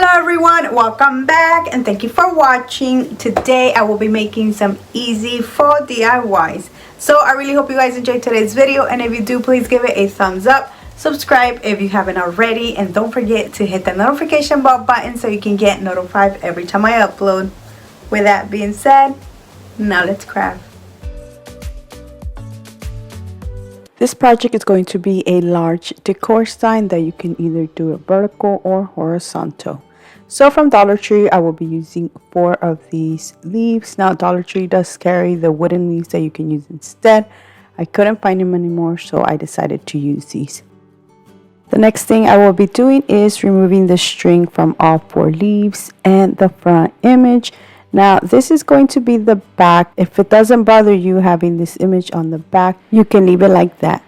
Hello everyone, welcome back and thank you for watching. Today I will be making some easy fall DIYs. So I really hope you guys enjoyed today's video, and if you do, please give it a thumbs up. Subscribe if you haven't already, and don't forget to hit the notification bell button so you can get notified every time I upload. With that being said, now let's craft. This project is going to be a large decor sign that you can either do a vertical or horizontal. So from Dollar Tree, I will be using 4 of these leaves. Now Dollar Tree does carry the wooden leaves that you can use instead. I couldn't find them anymore, so I decided to use these. The next thing I will be doing is removing the string from all 4 leaves and the front image. Now this is going to be the back. If it doesn't bother you having this image on the back, you can leave it like that.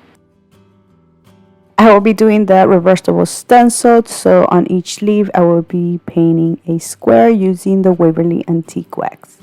I will be doing the reversible stencil, so on each leaf I will be painting a square using the Waverly antique wax.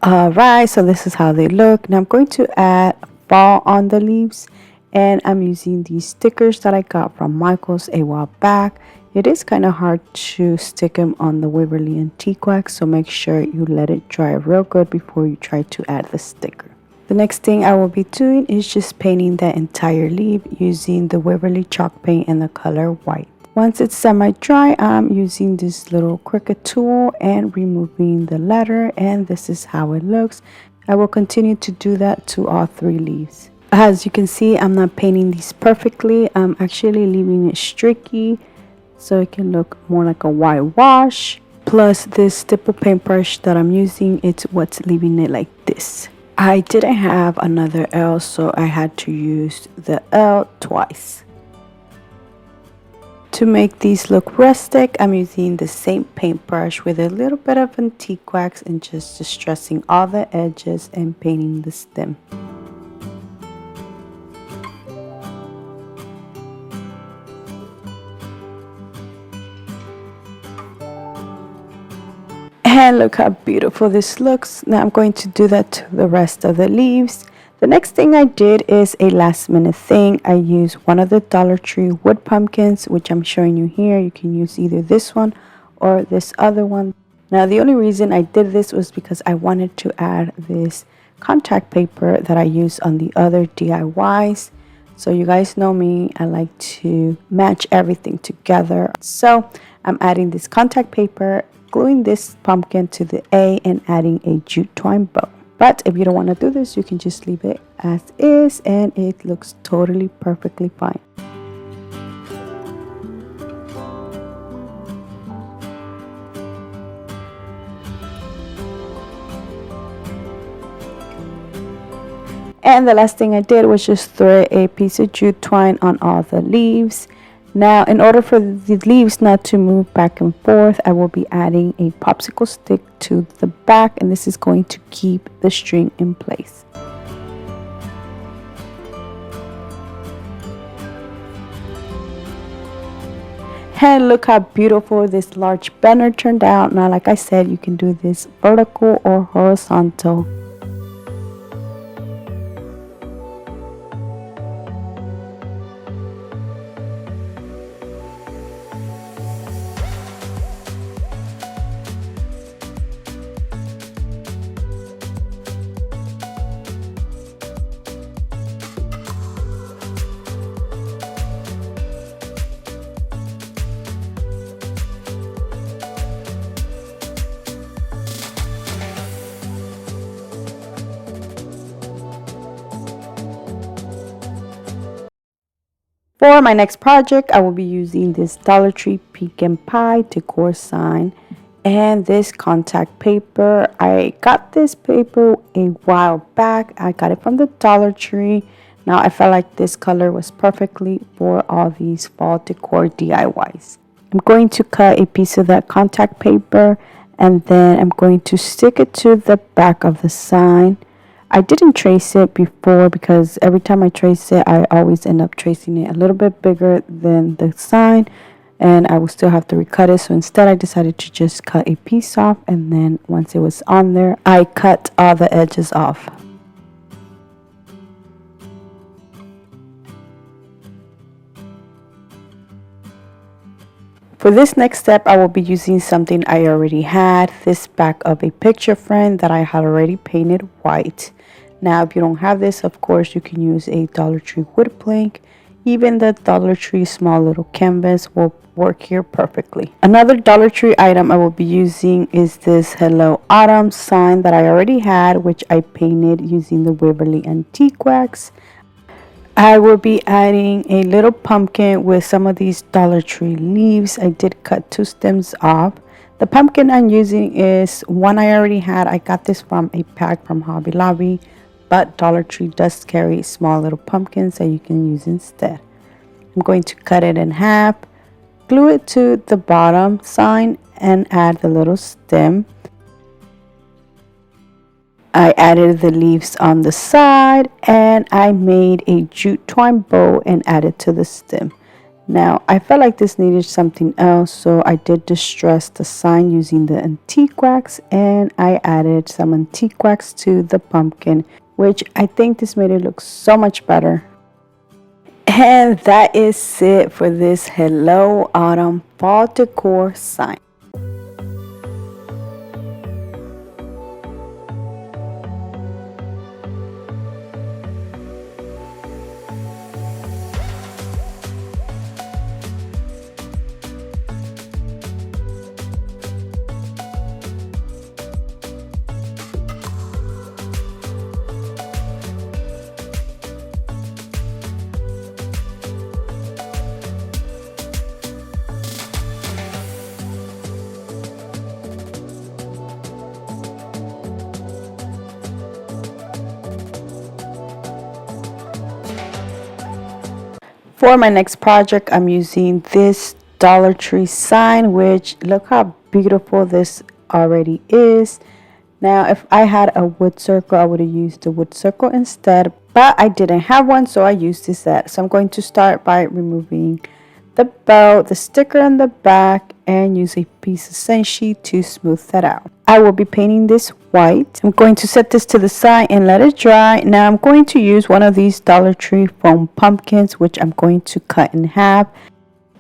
Alright, so this is how they look. Now I'm going to add fall on the leaves, and I'm using these stickers that I got from Michael's a while back. It is kind of hard to stick them on the Waverly antique wax, so make sure you let it dry real good before you try to add the sticker. The next thing I will be doing is just painting the entire leaf using the Waverly chalk paint in the color white. Once it's semi-dry, I'm using this little Cricut tool and removing the letter, and this is how it looks. I will continue to do that to all 3 leaves. As you can see, I'm not painting these perfectly. I'm actually leaving it streaky so it can look more like a whitewash. Plus this stipple paintbrush that I'm using, it's what's leaving it like this. I didn't have another L, so I had to use the L twice. To make these look rustic, I'm using the same paintbrush with a little bit of antique wax and just distressing all the edges and painting the stem. And look how beautiful this looks. Now I'm going to do that to the rest of the leaves. The next thing I did is a last minute thing. I used one of the Dollar Tree wood pumpkins, which I'm showing you here. You can use either this one or this other one. Now the only reason I did this was because I wanted to add this contact paper that I use on the other DIYs. So you guys know me, I like to match everything together. So I'm adding this contact paper, gluing this pumpkin to the A, and adding a jute twine bow. But if you don't want to do this, you can just leave it as is and it looks totally perfectly fine. And the last thing I did was just throw a piece of jute twine on all the leaves. Now, in order for the leaves not to move back and forth, I will be adding a popsicle stick to the back, and this is going to keep the string in place. And look how beautiful this large banner turned out. Now, like I said, you can do this vertical or horizontal. For my next project, I will be using this Dollar Tree pecan pie decor sign and this contact paper. I got this paper a while back. I got it from the Dollar Tree. Now I felt like this color was perfectly for all these fall decor DIYs. I'm going to cut a piece of that contact paper, and then I'm going to stick it to the back of the sign. I didn't trace it before because every time I trace it, I always end up tracing it a little bit bigger than the sign, and I will still have to recut it. So instead I decided to just cut a piece off, and then once it was on there, I cut all the edges off. For this next step, I will be using something I already had, this back of a picture frame that I had already painted white. Now, if you don't have this, of course, you can use a Dollar Tree wood plank. Even the Dollar Tree small little canvas will work here perfectly. Another Dollar Tree item I will be using is this Hello Autumn sign that I already had, which I painted using the Waverly Antique Wax. I will be adding a little pumpkin with some of these Dollar Tree leaves. I did cut 2 stems off. The pumpkin I'm using is one I already had. I got this from a pack from Hobby Lobby, but Dollar Tree does carry small little pumpkins that you can use instead. I'm going to cut it in half, glue it to the bottom sign, and add the little stem. I added the leaves on the side, and I made a jute twine bow and added to the stem. Now, I felt like this needed something else, so I did distress the sign using the antique wax, and I added some antique wax to the pumpkin, which I think this made it look so much better. And that is it for this Hello Autumn Fall Decor sign. For my next project, I'm using this Dollar Tree sign, which look how beautiful this already is. Now, if I had a wood circle, I would have used the wood circle instead, but I didn't have one, so I used this set. So I'm going to start by removing the bow, the sticker on the back, and use a piece of senshi to smooth that out. I will be painting this white. I'm going to set this to the side and let it dry. Now I'm going to use one of these Dollar Tree foam pumpkins, which I'm going to cut in half.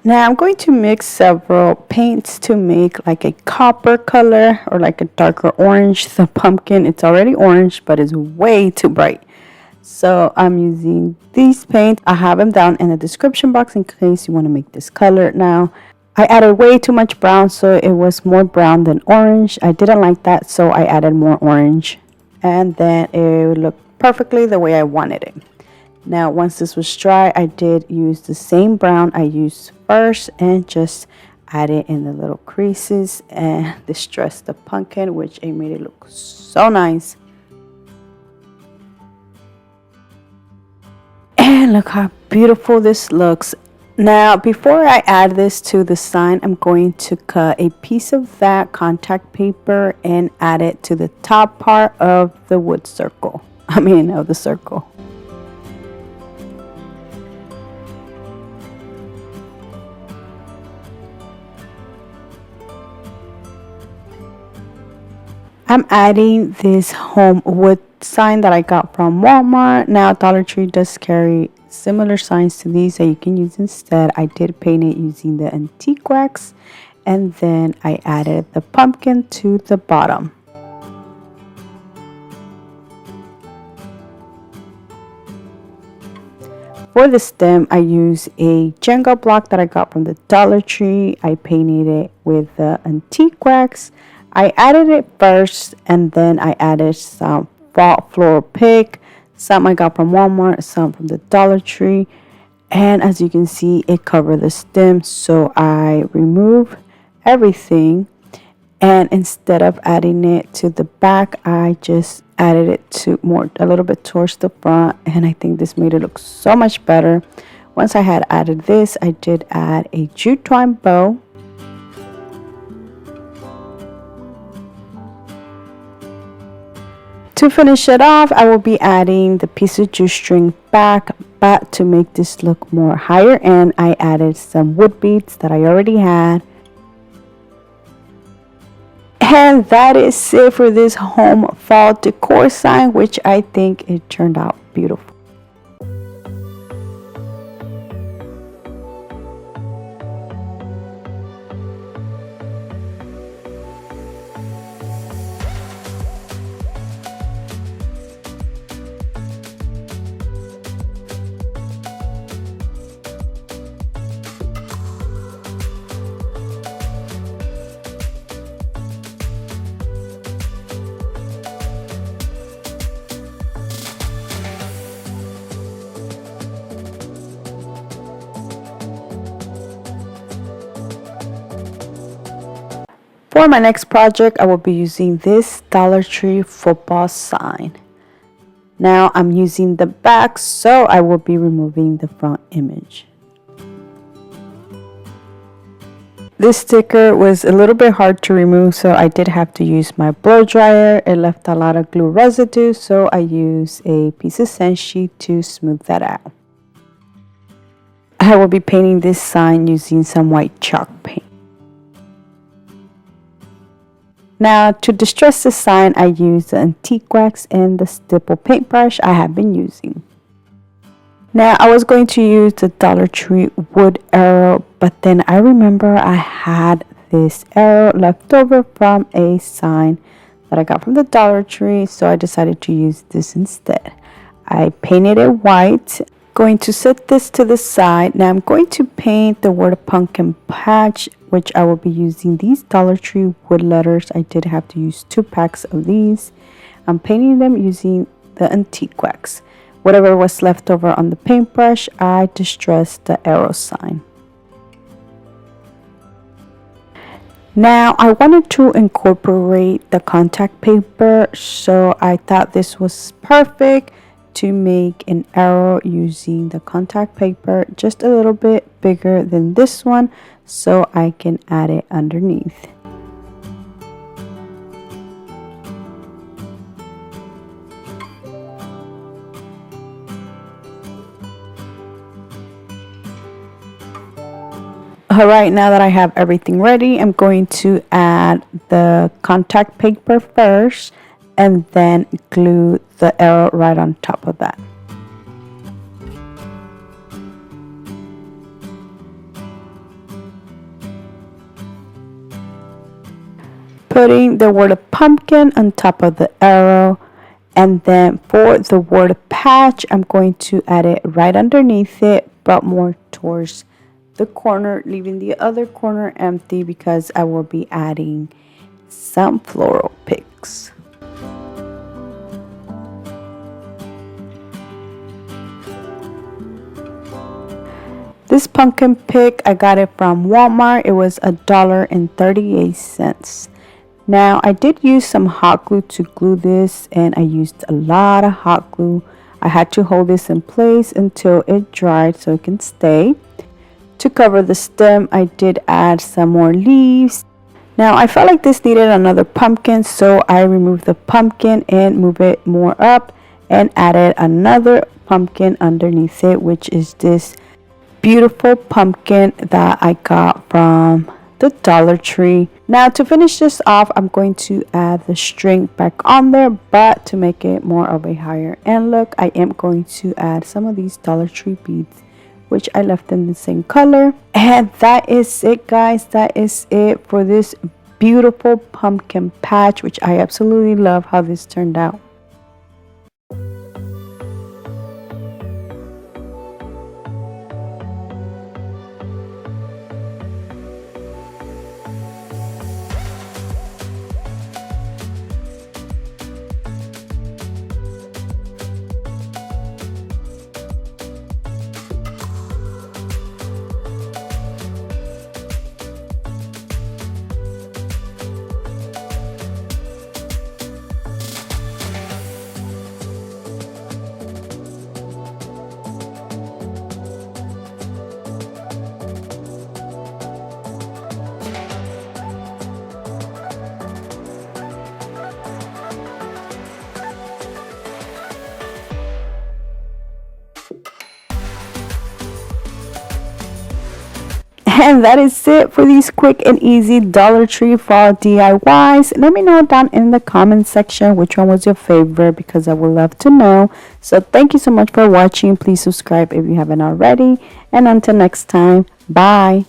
Now I'm going to mix several paints to make like a copper color or like a darker orange. The pumpkin, it's already orange, but it's way too bright. So I'm using these paints. I have them down in the description box in case you want to make this color. Now, I added way too much brown, so it was more brown than orange. I didn't like that, so I added more orange. And then it would look perfectly the way I wanted it. Now, once this was dry, I did use the same brown I used first and just add it in the little creases and distress the pumpkin, which it made it look so nice. And look how beautiful this looks. Now, before I add this to the sign, I'm going to cut a piece of that contact paper and add it to the top part of the wood circle. Of the circle. I'm adding this home wood sign that I got from Walmart. Now Dollar Tree does carry similar signs to these that you can use instead. I did paint it using the antique wax, and then I added the pumpkin to the bottom. For the stem, I used a Jenga block that I got from the Dollar Tree. I painted it with the antique wax. I added it first, and then I added some fall floral pick. Some I got from Walmart, some from the Dollar Tree. And as you can see, it covered the stem. So I removed everything. And instead of adding it to the back, I just added it to a little bit towards the front. And I think this made it look so much better. Once I had added this, I did add a jute twine bow. To finish it off, I will be adding the piece of jute string back, but to make this look more higher end, I added some wood beads that I already had. And that is it for this home fall decor sign, which I think it turned out beautiful. For my next project, I will be using this Dollar Tree football sign. Now I'm using the back, so I will be removing the front image. This sticker was a little bit hard to remove, so I did have to use my blow dryer. It left a lot of glue residue, so I used a piece of sand sheet to smooth that out. I will be painting this sign using some white chalk paint. Now to distress the sign, I used the antique wax and the stipple paintbrush I have been using. Now I was going to use the Dollar Tree wood arrow, but then I remember I had this arrow left over from a sign that I got from the Dollar Tree, so I decided to use this instead. I painted it white. Going to set this to the side. Now I'm going to paint the word pumpkin patch, which I will be using these Dollar Tree wood letters. I did have to use 2 packs of these. I'm painting them using the antique wax. Whatever was left over on the paintbrush, I distressed the arrow sign. Now I wanted to incorporate the contact paper, so I thought this was perfect to make an arrow using the contact paper, just a little bit bigger than this one, so I can add it underneath. Alright, now that I have everything ready, I'm going to add the contact paper first and then glue the arrow right on top of that. Putting the word pumpkin on top of the arrow, and then for the word patch, I'm going to add it right underneath it, but more towards the corner, leaving the other corner empty because I will be adding some floral picks. This pumpkin pick, I got it from Walmart. It was $1.38. Now I did use some hot glue to glue this, and I used a lot of hot glue. I had to hold this in place until it dried so it can stay. To cover the stem, I did add some more leaves. Now I felt like this needed another pumpkin, so I removed the pumpkin and moved it more up and added another pumpkin underneath it, which is this beautiful pumpkin that I got from the Dollar Tree. Now to finish this off, I'm going to add the string back on there, but to make it more of a higher end look, I am going to add some of these Dollar Tree beads, which I left in the same color. And that is it, guys. That is it for this beautiful pumpkin patch, which I absolutely love how this turned out. And that is it for these quick and easy Dollar Tree fall DIYs. Let me know down in the comment section which one was your favorite, because I would love to know. So thank you so much for watching. Please subscribe if you haven't already. And until next time, bye.